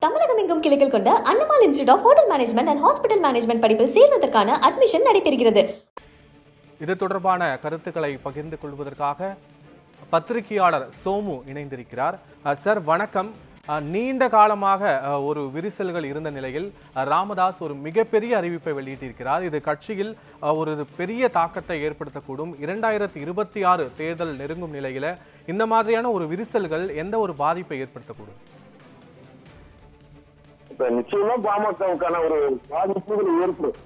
தமிழகம் எங்கும் கிளைகள் கொண்ட அண்ணமால் institute of hotel management and hospital management படிப்பில் சேர்வதற்கான அட்மிஷன் நடைபெறுகிறது. இது தொடர்பான கருத்துக்களை பகிர்ந்து கொள்வதற்காக பத்திரிகையாளர் சோமு இணைந்திருக்கிறார். சார் வணக்கம். நீண்ட காலமாக ஒரு விரிசல்கள் இருந்த நிலையில் ராமதாஸ் ஒரு மிகப்பெரிய அறிவிப்பை வெளியிட்டிருக்கிறார். இது கட்சியில் ஒரு பெரிய தாக்கத்தை ஏற்படுத்தக்கூடும். 2026 தேர்தல் நெருங்கும் நிலையில இந்த மாதிரியான ஒரு விரிசல்கள் எந்த ஒரு பாதிப்பை ஏற்படுத்தக்கூடும்? இப்ப நிச்சயமா பாமகவுக்கான ஒரு பாதிப்புகள் ஏற்படும்.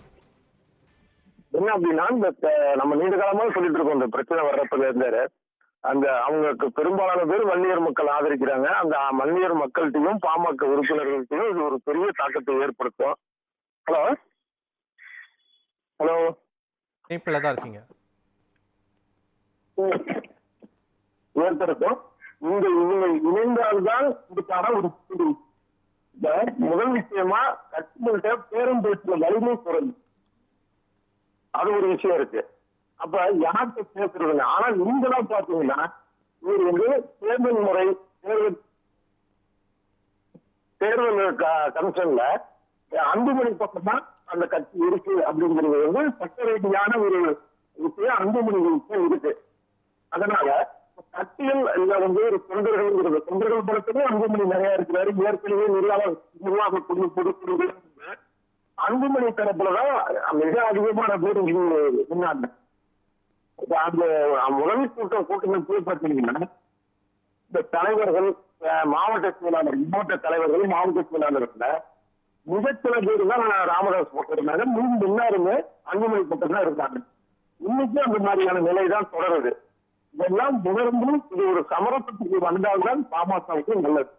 என்ன அப்படின்னா, இந்த நம்ம நீண்ட காலமா சொல்லிட்டு இருக்கோம், இந்த பிரச்சனை வர்றப்பல இருந்தாரு அந்த அவங்களுக்கு பெரும்பாலான பேர் வன்னியர் மக்கள் ஆதரிக்கிறாங்க. அந்த வன்னியர் மக்கள்கிட்டையும் பாமக உறுப்பினர்கள்ட்டையும் இது ஒரு பெரிய தாக்கத்தை ஏற்படுத்தும். ஹலோ ஹலோ இணைப்பில் தான் இருக்கீங்க. ஏற்படுத்தும். இவங்க இணைந்தால்தான் இதுக்கான ஒரு முதல் விஷயமா கட்சிகள்கிட்ட பேரும் பேசுற வலிமை குறையும். அது ஒரு விஷயம் இருக்கு. அப்ப யார்கிட்ட பேசுறதுங்க? ஆனா நீங்களாம் பாத்தீங்கன்னா இவர் தேர்தல் முறை தேர்தல் கமிஷன்ல அன்புமணி பக்கம் தான் அந்த கட்சி இருக்கு அப்படிங்கிறது சட்ட ரீதியான ஒரு விஷயம் அன்புமணி இருக்கு. அதனால கட்சிகள் ஒரு தொண்டர்கள் படத்திலே அன்புமணி நிறைய இருக்கிறாரு. ஏற்கனவே நிர்வாக குழு அன்புமணி தரப்புலதான் மிக அதிகமான பேர் முன்னாடி அந்த உதவி கூட்டமைப்பு பார்த்தீங்கன்னா இந்த தலைவர்கள், மாவட்ட செயலாளர், மாவட்ட தலைவர்கள், மாவட்ட செயலாளர்கள் மிகச்சில பேர் தான் ராமதாஸ் பக்கம் இருந்தாங்க. மீண்டும் எல்லாருமே அன்புமணி பக்கம் தான் இருந்தாங்க. இன்னைக்கு அந்த மாதிரியான நிலைதான் தொடருது. இதெல்லாம் உணர்ந்து இது ஒரு சமரசத்துக்கு வந்தால்தான் பாமகவுக்கு நல்லது.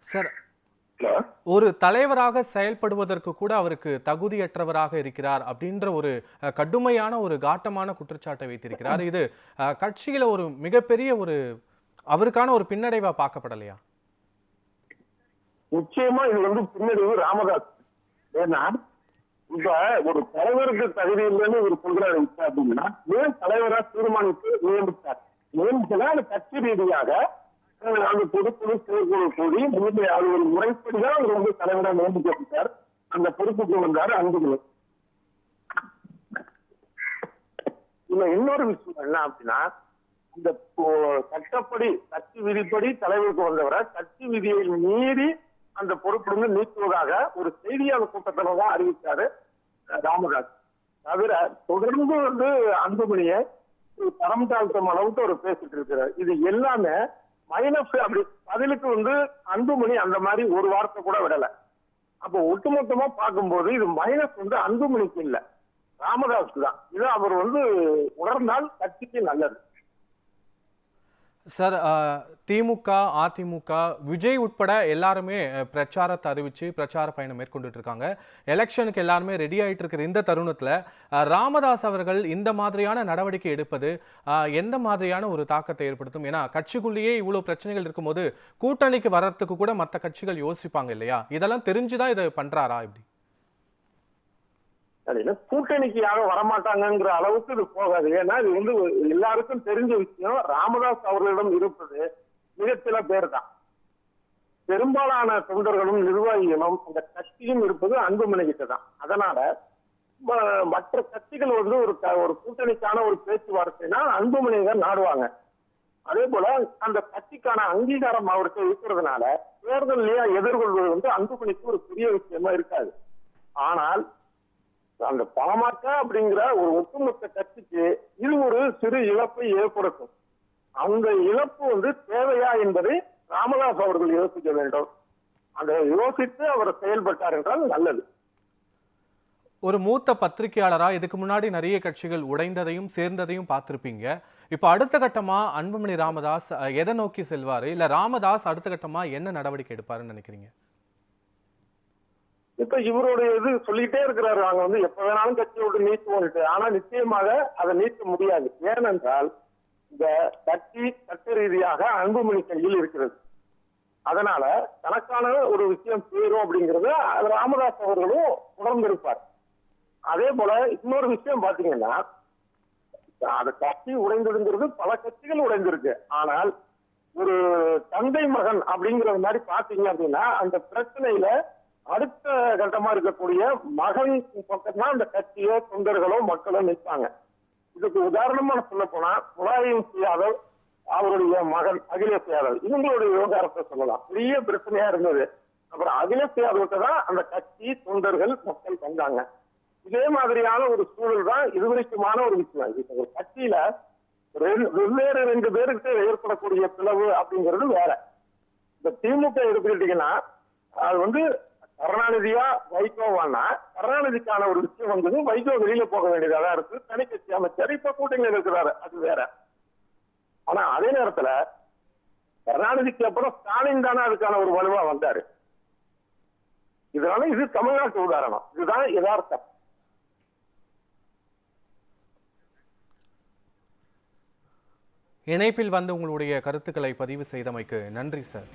சார், ஒரு தலைவராக செயல்படுவதற்கு கூட அவருக்கு தகுதியற்றவராக இருக்கிறார் அப்படின்ற ஒரு கடுமையான ஒரு காட்டமான குற்றச்சாட்டை வைத்திருக்கிறார். இது கட்சியில ஒரு மிகப்பெரிய ஒரு அவருக்கான ஒரு பின்னடைவா பார்க்கப்படலையா? நிச்சயமா இது பின்னடைவு ராமதாஸ். ஏன்னா இப்ப ஒரு தலைவருக்கு தகுதி இல்லைன்னு இவர் சொல்றாரு அப்படின்னா ஏன் தலைவரா தீர்மானித்து நியமித்தார்? நியமிச்சா அந்த கட்சி ரீதியாக அந்த பொதுக்குழு செயற்குழு கூடி அது ஒரு முறைப்படிதான் அவர் தலைவராக நியமிக்கப்பட்டார். அந்த பொறுப்புக்கு வந்தாரு அன்புமணி. இதுல இன்னொரு விஷயம் என்ன அப்படின்னா, இந்த சட்டப்படி கட்சி விதிப்படி தலைவருக்கு வந்தவரை கட்சி விதியை மீறி அந்த பொறுப்பிலிருந்து நீக்குவதாக ஒரு செய்தியாளர் கூட்டத்தில் தான் அறிவித்தாரு ராமதாஸ். தவிர தொடர்ந்து அன்புமணியை தரம் தாழ்த்தும் அளவுக்கு அவர் பேசிட்டு இருக்கிறார். இது எல்லாமே மைனஸ். அப்படி பதிலுக்கு அன்புமணி அந்த மாதிரி ஒரு வார்த்தை கூட விடல. அப்போ ஒட்டுமொத்தமா பார்க்கும்போது இது மைனஸ் அன்புமணிக்கு இல்ல, ராமதாஸ்க்கு தான். இது அவர் உணர்ந்தால் கட்சிக்கு நல்லது. சார், திமுக, அதிமுக, விஜய் உட்பட எல்லாருமே பிரச்சாரத்தை அறிவிச்சு பிரச்சார பயணம் மேற்கொண்டுட்டு இருக்காங்க. எலெக்ஷனுக்கு எல்லாருமே ரெடி ஆயிட்டு இருக்கிற இந்த தருணத்துல ராமதாஸ் அவர்கள் இந்த மாதிரியான நடவடிக்கை எடுப்பது எந்த மாதிரியான ஒரு தாக்கத்தை ஏற்படுத்தும்? ஏன்னா கட்சிக்குள்ளேயே இவ்வளவு பிரச்சனைகள் இருக்கும்போது கூட்டணிக்கு வர்றதுக்கு கூட மற்ற கட்சிகள் யோசிப்பாங்க இல்லையா? இதெல்லாம் தெரிஞ்சுதான் இதை பண்றாரா? இப்படி கூட்டணிக்கு யாரும் வரமாட்டாங்கிற அளவுக்கு இது போகாது. ஏன்னா இது எல்லாருக்கும் தெரிஞ்ச விஷயம். ராமதாஸ் அவர்களிடம் இருப்பது மிகச்சில பேர் தான். பெரும்பாலான தொண்டர்களும் நிர்வாகிகளும் அந்த கட்சியும் இருப்பது அன்புமணி கிட்ட தான். அதனால மற்ற கட்சிகள் ஒரு கூட்டணிக்கான ஒரு பேச்சுவார்த்தைனா அன்புமணி தான் நாடுவாங்க. அதே போல அந்த கட்சிக்கான அங்கீகாரம் அவருக்கு இருக்கிறதுனால தேர்தலையே எதிர்கொள்வது அன்புமணிக்கு ஒரு பெரிய விஷயமா இருக்காது. ஆனால் அந்த பாமக அப்படிங்கிற ஒரு ஒட்டுமொத்த கட்சிக்கு இது ஒரு சிறு இழப்பை ஏற்படுத்தும். அந்த இழப்பு தேவையா என்பதை ராமதாஸ் அவர்கள் யோசிக்க வேண்டும். அதை யோசித்து அவர் செயல்பட்டார் என்றால் நல்லது. ஒரு மூத்த பத்திரிகையாளரா இதுக்கு முன்னாடி நிறைய கட்சிகள் உடைந்ததையும் சேர்ந்ததையும் பார்த்திருப்பீங்க. இப்ப அடுத்த கட்டமா அன்புமணி ராமதாஸ் எதை நோக்கி செல்வாரு? இல்ல ராமதாஸ் அடுத்த கட்டமா என்ன நடவடிக்கை எடுப்பாருன்னு நினைக்கிறீங்க? இப்ப இவருடைய சொல்லிட்டே இருக்கிறாரு, நாங்க எப்ப வேணாலும் கட்சியை விட்டு நீக்குவோம். ஆனா நிச்சயமாக அதை நீக்க முடியாது. ஏனென்றால் இந்த கட்சி சட்ட ரீதியாக அன்புமணி கையில் இருக்கிறது. அதனால தனக்கான ஒரு விஷயம் சேரும் அப்படிங்கறத ராமதாஸ் அவர்களும் உணர்ந்திருப்பார். அதே போல இன்னொரு விஷயம் பாத்தீங்கன்னா, அந்த கட்சி உடைந்ததுங்கிறது பல கட்சிகள் உடைந்திருக்கு. ஆனால் ஒரு தந்தை மகன் அப்படிங்கிற மாதிரி பாத்தீங்க அப்படின்னா அந்த பிரச்சனையில அடுத்த கட்டமா இருக்கக்கூடிய மகன் பக்கம் தான் அந்த கட்சியோ தொண்டர்களோ மக்களோ நிற்பாங்க. இதுக்கு உதாரணமா சொல்ல போனா முலாயம் யாதவ் அவருடைய மகன் அகிலேஷ் யாதவ் இவங்களுடைய விவகாரத்தை சொல்லலாம். பெரிய பிரச்சனையா இருந்தது. அப்புறம் அகிலேஷ் யாதவ்கிட்ட தான் அந்த கட்சி தொண்டர்கள் மக்கள் வந்தாங்க. இதே மாதிரியான ஒரு சூழல் தான் இதுவரைக்குமான ஒரு விஷயம். இப்ப ஒரு கட்சியில வெவ்வேறு 2 பேருக்கு ஏற்படக்கூடிய பிளவு அப்படிங்கிறது வேற. இந்த திமுக எடுத்துக்கிட்டீங்கன்னா அது கருணாநிதியா வைகோவானா கருணாநிதிக்கான ஒரு விஷயம் வந்தது. வைகோ வெளியில போக வேண்டியதா இருக்கு. தனி கட்சி அமைச்சர் இப்ப கூட்டணியில் இருக்கிறாரு, அது வேற. ஆனா அதே நேரத்துல கருணாநிதிக்கு அப்புறம் ஸ்டாலின் தானே அதுக்கான ஒரு வலுவா வந்தாரு. இதனால இது தமிழ்நாட்டு உதாரணம். இதுதான் யதார்த்தம். இணைப்பில் வந்து உங்களுடைய கருத்துக்களை பதிவு செய்தமைக்கு நன்றி சார்.